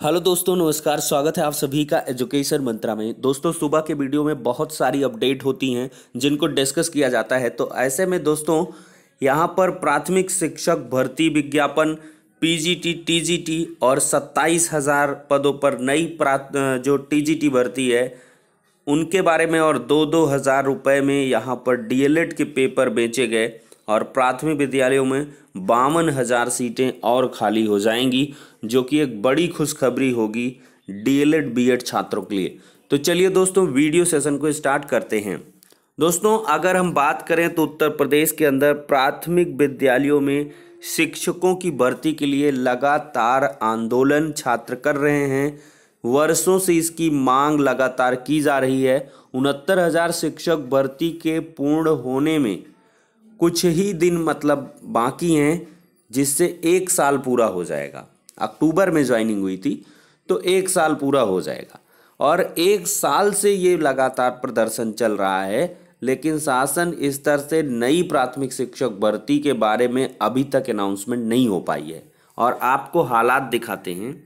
Hello दोस्तों, नमस्कार। स्वागत है आप सभी का एजुकेशन मंत्रा में। दोस्तों, सुबह के वीडियो में बहुत सारी अपडेट होती हैं जिनको डिस्कस किया जाता है। तो ऐसे में दोस्तों यहाँ पर प्राथमिक शिक्षक भर्ती विज्ञापन पीजीटी टीजीटी और 27,000 पदों पर नई जो टीजीटी भर्ती है उनके बारे में, और 2-2 हज़ार रुपये में यहाँ पर डीएलएड के पेपर बेचे गए और प्राथमिक विद्यालयों में 52,000 सीटें और खाली हो जाएंगी, जो कि एक बड़ी खुशखबरी होगी डीएलएड बीएड छात्रों के लिए। तो चलिए दोस्तों, वीडियो सेशन को स्टार्ट करते हैं। दोस्तों, अगर हम बात करें तो उत्तर प्रदेश के अंदर प्राथमिक विद्यालयों में शिक्षकों की भर्ती के लिए लगातार आंदोलन छात्र कर रहे हैं। वर्षों से इसकी मांग लगातार की जा रही है। 69,000 शिक्षक भर्ती के पूर्ण होने में कुछ ही दिन बाकी हैं, जिससे 1 साल पूरा हो जाएगा। अक्टूबर में ज्वाइनिंग हुई थी तो 1 साल पूरा हो जाएगा, और 1 साल से ये लगातार प्रदर्शन चल रहा है। लेकिन शासन इस तरह से नई प्राथमिक शिक्षक भर्ती के बारे में अभी तक अनाउंसमेंट नहीं हो पाई है। और आपको हालात दिखाते हैं।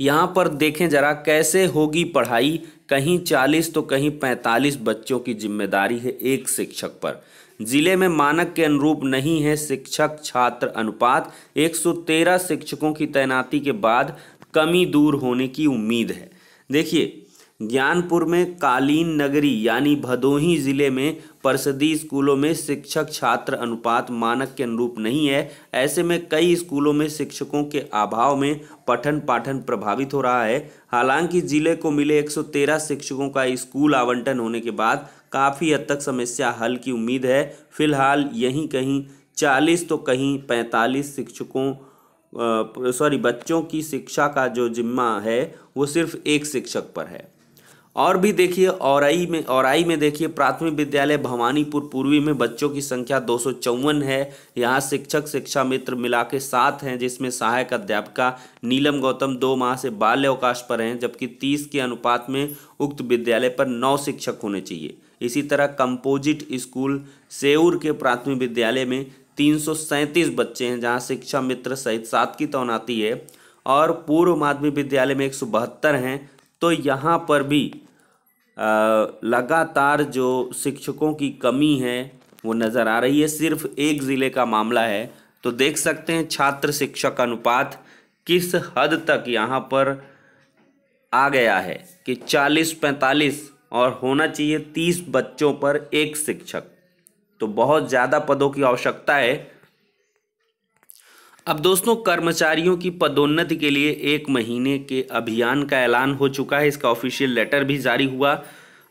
यहाँ पर देखें जरा कैसे होगी पढ़ाई। कहीं 40 तो कहीं 45 बच्चों की जिम्मेदारी है एक शिक्षक पर। जिले में मानक के अनुरूप नहीं है शिक्षक छात्र अनुपात। 113 शिक्षकों की तैनाती के बाद कमी दूर होने की उम्मीद है। देखिए, ज्ञानपुर में कालीन नगरी यानी भदोही जिले में परिषदीय स्कूलों में शिक्षक छात्र अनुपात मानक के अनुरूप नहीं है। ऐसे में कई स्कूलों में शिक्षकों के अभाव में पठन पाठन प्रभावित हो रहा है। हालांकि जिले को मिले 113 शिक्षकों का स्कूल आवंटन होने के बाद काफ़ी हद तक समस्या हल की उम्मीद है। फिलहाल यहीं कहीं 40 तो कहीं 45 बच्चों की शिक्षा का जो जिम्मा है वो सिर्फ एक शिक्षक पर है। और भी देखिए, औराई में देखिए, प्राथमिक विद्यालय भवानीपुर पूर्वी में बच्चों की संख्या 254 है। यहाँ शिक्षक शिक्षा मित्र मिला के 7 हैं, जिसमें सहायक अध्यापिका नीलम गौतम 2 माह से बाल्य अवकाश पर हैं, जबकि 30 के अनुपात में उक्त विद्यालय पर 9 शिक्षक होने चाहिए। इसी तरह कंपोजिट स्कूल सेऊर के प्राथमिक विद्यालय में 337 बच्चे हैं, जहाँ शिक्षा मित्र सहित 7 की तैनाती है, और पूर्व माध्यमिक विद्यालय में 172 हैं। तो यहाँ पर भी लगातार जो शिक्षकों की कमी है वो नज़र आ रही है। सिर्फ एक ज़िले का मामला है। तो देख सकते हैं छात्र शिक्षक अनुपात किस हद तक यहाँ पर आ गया है कि 40-45 और होना चाहिए 30 बच्चों पर एक शिक्षक। तो बहुत ज़्यादा पदों की आवश्यकता है। अब दोस्तों, कर्मचारियों की पदोन्नति के लिए 1 महीने के अभियान का ऐलान हो चुका है। इसका ऑफिशियल लेटर भी जारी हुआ।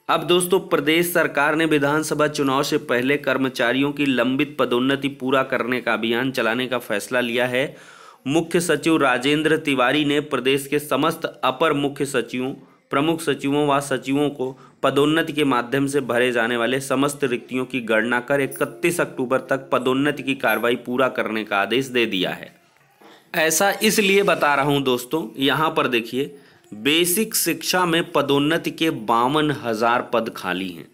अब दोस्तों, प्रदेश सरकार ने विधानसभा चुनाव से पहले कर्मचारियों की लंबित पदोन्नति पूरा करने का अभियान चलाने का फैसला लिया है। मुख्य सचिव राजेंद्र तिवारी ने प्रदेश के समस्त अपर मुख्य सचिवों, प्रमुख सचिवों व सचिवों को पदोन्नति के माध्यम से भरे जाने वाले समस्त रिक्तियों की गणना कर 31 अक्टूबर तक पदोन्नति की कार्रवाई पूरा करने का आदेश दे दिया है। ऐसा इसलिए बता रहा हूं दोस्तों, यहाँ पर देखिए, बेसिक शिक्षा में पदोन्नति के 52,000 पद खाली हैं।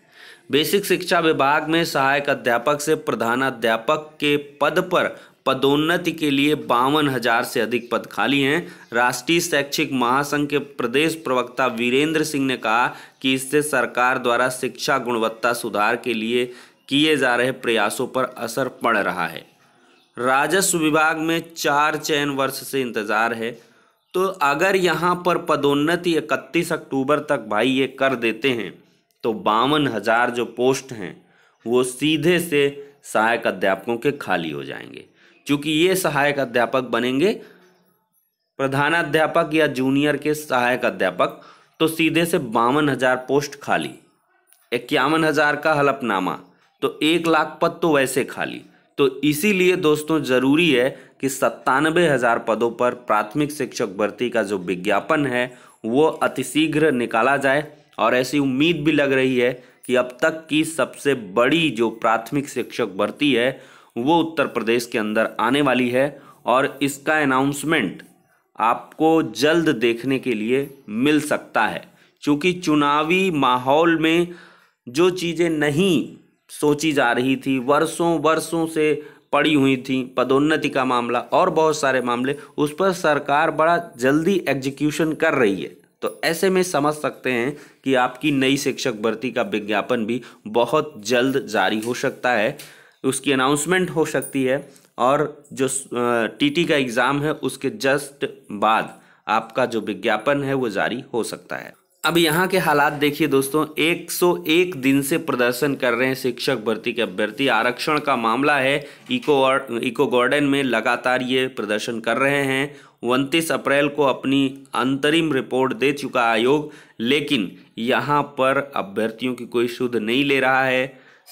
बेसिक शिक्षा विभाग में सहायक अध्यापक से प्रधानाध्यापक के पद पर पदोन्नति के लिए 52,000 से अधिक पद खाली हैं। राष्ट्रीय शैक्षिक महासंघ के प्रदेश प्रवक्ता वीरेंद्र सिंह ने कहा कि इससे सरकार द्वारा शिक्षा गुणवत्ता सुधार के लिए किए जा रहे प्रयासों पर असर पड़ रहा है। राजस्व विभाग में 4 चयन वर्ष से इंतजार है। तो अगर यहाँ पर पदोन्नति 31 अक्टूबर तक भाई ये कर देते हैं तो 52,000 जो पोस्ट हैं वो सीधे से सहायक अध्यापकों के खाली हो जाएंगे। क्योंकि ये सहायक अध्यापक बनेंगे प्रधानाध्यापक या जूनियर के सहायक अध्यापक, तो सीधे से 52,000 पोस्ट खाली, 51,000 का हलफनामा, तो 1 लाख पद तो वैसे खाली। तो इसीलिए दोस्तों ज़रूरी है कि 97,000 पदों पर प्राथमिक शिक्षक भर्ती का जो विज्ञापन है वो अतिशीघ्र निकाला जाए। और ऐसी उम्मीद भी लग रही है कि अब तक की सबसे बड़ी जो प्राथमिक शिक्षक भर्ती है वो उत्तर प्रदेश के अंदर आने वाली है, और इसका अनाउंसमेंट आपको जल्द देखने के लिए मिल सकता है। क्योंकि चुनावी माहौल में जो चीज़ें नहीं सोची जा रही थी, वर्षों से पड़ी हुई थी, पदोन्नति का मामला और बहुत सारे मामले, उस पर सरकार बड़ा जल्दी एग्जीक्यूशन कर रही है। तो ऐसे में समझ सकते हैं कि आपकी नई शिक्षक भर्ती का विज्ञापन भी बहुत जल्द जारी हो सकता है, उसकी अनाउंसमेंट हो सकती है, और जो टीटी का एग्ज़ाम है उसके जस्ट बाद आपका जो विज्ञापन है वो जारी हो सकता है। अब यहाँ के हालात देखिए दोस्तों, 101 दिन से प्रदर्शन कर रहे हैं शिक्षक भर्ती के अभ्यर्थी। आरक्षण का मामला है, इको गार्डन में लगातार ये प्रदर्शन कर रहे हैं। 29 अप्रैल को अपनी अंतरिम रिपोर्ट दे चुका आयोग, लेकिन यहाँ पर अभ्यर्थियों की कोई सुध नहीं ले रहा है।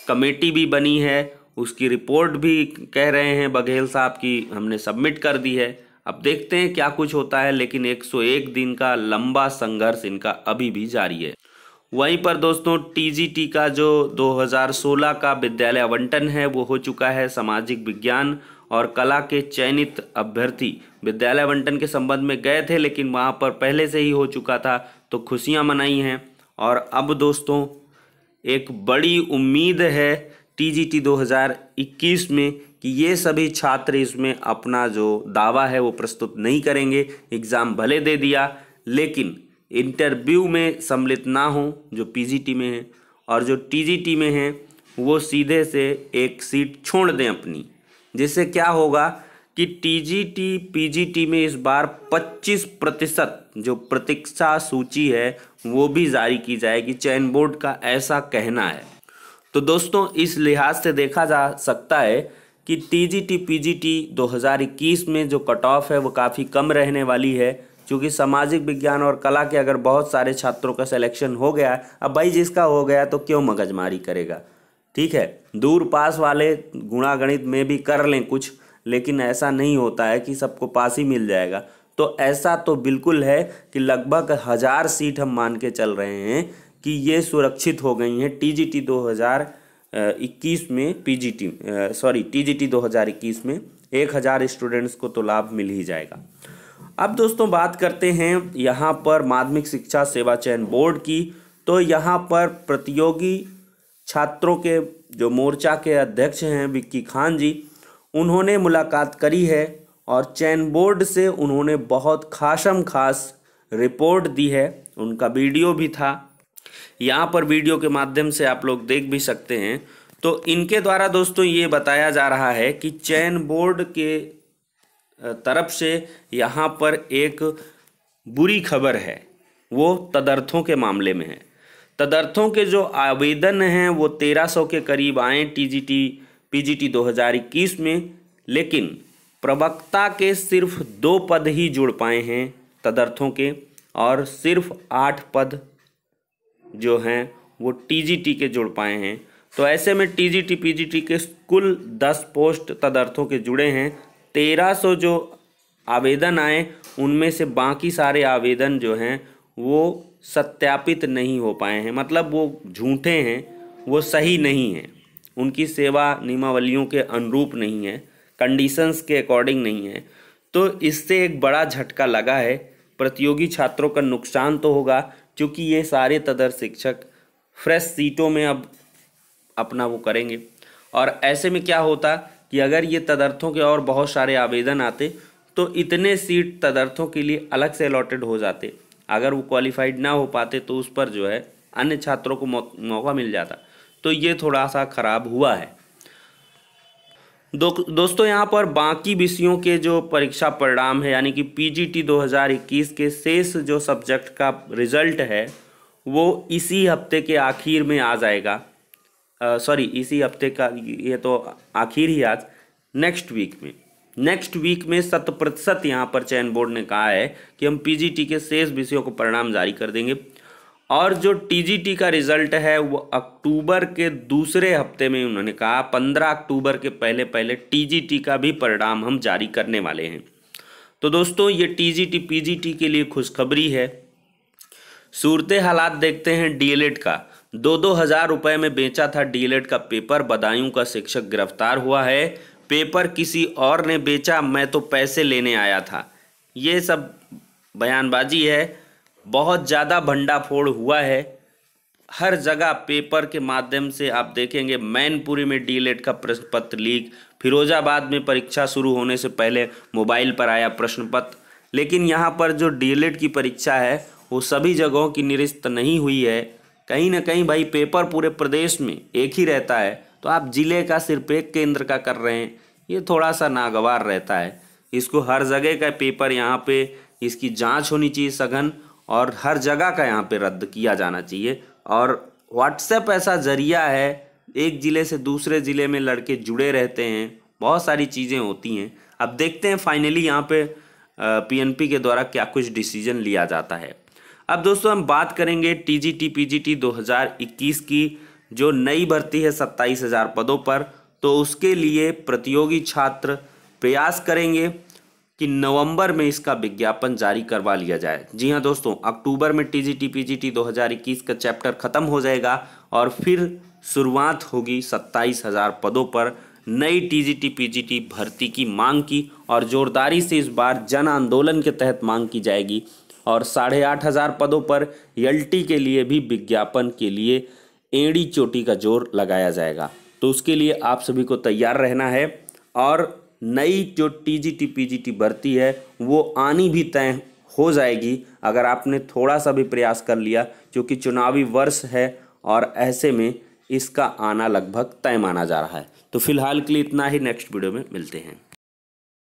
कमेटी भी बनी है, उसकी रिपोर्ट भी कह रहे हैं बघेल साहब की हमने सबमिट कर दी है। अब देखते हैं क्या कुछ होता है, लेकिन 101 दिन का लंबा संघर्ष इनका अभी भी जारी है। वहीं पर दोस्तों टीजीटी का जो 2016 का विद्यालय आवंटन है वो हो चुका है। सामाजिक विज्ञान और कला के चयनित अभ्यर्थी विद्यालय आवंटन के संबंध में गए थे, लेकिन वहां पर पहले से ही हो चुका था, तो खुशियां मनाई हैं। और अब दोस्तों एक बड़ी उम्मीद है टीजीटी 2021 में कि ये सभी छात्र इसमें अपना जो दावा है वो प्रस्तुत नहीं करेंगे। एग्ज़ाम भले दे दिया, लेकिन इंटरव्यू में सम्मिलित ना हो जो पीजीटी में है, और जो टीजीटी में है वो सीधे से एक सीट छोड़ दें अपनी। जिससे क्या होगा कि टीजीटी पीजीटी में इस बार 25% जो प्रतीक्षा सूची है वो भी जारी की जाएगी, चयन बोर्ड का ऐसा कहना है। तो दोस्तों इस लिहाज से देखा जा सकता है कि टीजीटी पीजीटी 2021 में जो कट ऑफ है वो काफ़ी कम रहने वाली है, क्योंकि सामाजिक विज्ञान और कला के अगर बहुत सारे छात्रों का सिलेक्शन हो गया, अब भाई जिसका हो गया तो क्यों मगजमारी करेगा। ठीक है, दूर पास वाले गुणा गणित में भी कर लें कुछ, लेकिन ऐसा नहीं होता है कि सबको पास ही मिल जाएगा। तो ऐसा तो बिल्कुल है कि लगभग 1000 सीट हम मान के चल रहे हैं कि ये सुरक्षित हो गई हैं टीजीटी 2021 में। टीजीटी 2021 में 1000 स्टूडेंट्स को तो लाभ मिल ही जाएगा। अब दोस्तों बात करते हैं यहाँ पर माध्यमिक शिक्षा सेवा चयन बोर्ड की। तो यहाँ पर प्रतियोगी छात्रों के जो मोर्चा के अध्यक्ष हैं विक्की खान जी, उन्होंने मुलाकात करी है और चयन बोर्ड से उन्होंने बहुत खास रिपोर्ट दी है। उनका वीडियो भी था, यहाँ पर वीडियो के माध्यम से आप लोग देख भी सकते हैं। तो इनके द्वारा दोस्तों ये बताया जा रहा है कि चयन बोर्ड के तरफ से यहाँ पर एक बुरी खबर है, वो तदर्थों के मामले में है। तदर्थों के जो आवेदन हैं वो 1300 के करीब आए टीजीटी पीजीटी 2021 में, लेकिन प्रवक्ता के सिर्फ 2 पद ही जुड़ पाए हैं तदर्थों के, और सिर्फ 8 पद जो हैं वो टीजीटी के जुड़ पाए हैं। तो ऐसे में टीजीटी पीजीटी के कुल 10 पोस्ट तदर्थों के जुड़े हैं। 1300 जो आवेदन आए उनमें से बाकी सारे आवेदन जो हैं वो सत्यापित नहीं हो पाए हैं, मतलब वो झूठे हैं, वो सही नहीं हैं, उनकी सेवा नियमावलियों के अनुरूप नहीं है, कंडीशंस के अकॉर्डिंग नहीं है। तो इससे एक बड़ा झटका लगा है। प्रतियोगी छात्रों का नुकसान तो होगा, क्योंकि ये सारे तदर्थ शिक्षक फ्रेश सीटों में अब अपना वो करेंगे। और ऐसे में क्या होता कि अगर ये तदर्थों के और बहुत सारे आवेदन आते तो इतने सीट तदर्थों के लिए अलग से अलॉटेड हो जाते। अगर वो क्वालिफाइड ना हो पाते तो उस पर जो है अन्य छात्रों को मौका मिल जाता। तो ये थोड़ा सा खराब हुआ है। दोस्तों यहाँ पर बाकी विषयों के जो परीक्षा परिणाम है, यानी कि पीजीटी 2021 के शेष जो सब्जेक्ट का रिजल्ट है वो इसी हफ्ते के आखिर में आ जाएगा। इसी हफ्ते का, ये तो आखिर ही आज, नेक्स्ट वीक में 100% यहाँ पर चयन बोर्ड ने कहा है कि हम पीजीटी के शेष विषयों को परिणाम जारी कर देंगे। और जो टीजीटी का रिजल्ट है वो अक्टूबर के दूसरे हफ्ते में, उन्होंने कहा 15 अक्टूबर के पहले टीजीटी का भी परिणाम हम जारी करने वाले हैं। तो दोस्तों ये टीजीटी पीजीटी के लिए खुशखबरी है। सूरत हालात देखते हैं डीएलएड का। 2-2 हज़ार रुपये में बेचा था डीएलएड का पेपर, बदायूं का शिक्षक गिरफ्तार हुआ है। पेपर किसी और ने बेचा, मैं तो पैसे लेने आया था। ये सब बयानबाजी है, बहुत ज़्यादा भंडाफोड़ हुआ है। हर जगह पेपर के माध्यम से आप देखेंगे, मैनपुरी में डीएलएड का प्रश्न पत्र लीक, फिरोजाबाद में परीक्षा शुरू होने से पहले मोबाइल पर आया प्रश्न पत्र। लेकिन यहाँ पर जो डीएलएड की परीक्षा है वो सभी जगहों की निरस्त नहीं हुई है। कहीं ना कहीं भाई पेपर पूरे प्रदेश में एक ही रहता है, तो आप जिले का सिर्फ एक केंद्र का कर रहे हैं, ये थोड़ा सा नागवार रहता है। इसको हर जगह का पेपर यहाँ पे इसकी जांच होनी चाहिए सघन, और हर जगह का यहाँ पे रद्द किया जाना चाहिए। और व्हाट्सएप ऐसा जरिया है, एक ज़िले से दूसरे ज़िले में लड़के जुड़े रहते हैं, बहुत सारी चीज़ें होती हैं। अब देखते हैं फाइनली यहाँ पे पीएनपी के द्वारा क्या कुछ डिसीजन लिया जाता है। अब दोस्तों हम बात करेंगे टीजीटी पीजीटी 2021 की जो नई भर्ती है 27,000 पदों पर। तो उसके लिए प्रतियोगी छात्र प्रयास करेंगे कि नवंबर में इसका विज्ञापन जारी करवा लिया जाए। जी हाँ दोस्तों, अक्टूबर में टीजीटी पीजीटी 2021 का चैप्टर खत्म हो जाएगा और फिर शुरुआत होगी 27,000 पदों पर नई टीजीटी पीजीटी भर्ती की मांग की, और जोरदारी से इस बार जन आंदोलन के तहत मांग की जाएगी। और 8,500 पदों पर एलटी के लिए भी विज्ञापन के लिए एड़ी चोटी का जोर लगाया जाएगा। तो उसके लिए आप सभी को तैयार रहना है। और नई जो टीजीटी पीजीटी भर्ती है वो आनी भी तय हो जाएगी अगर आपने थोड़ा सा भी प्रयास कर लिया, क्योंकि चुनावी वर्ष है और ऐसे में इसका आना लगभग तय माना जा रहा है। तो फिलहाल के लिए इतना ही, नेक्स्ट वीडियो में मिलते हैं।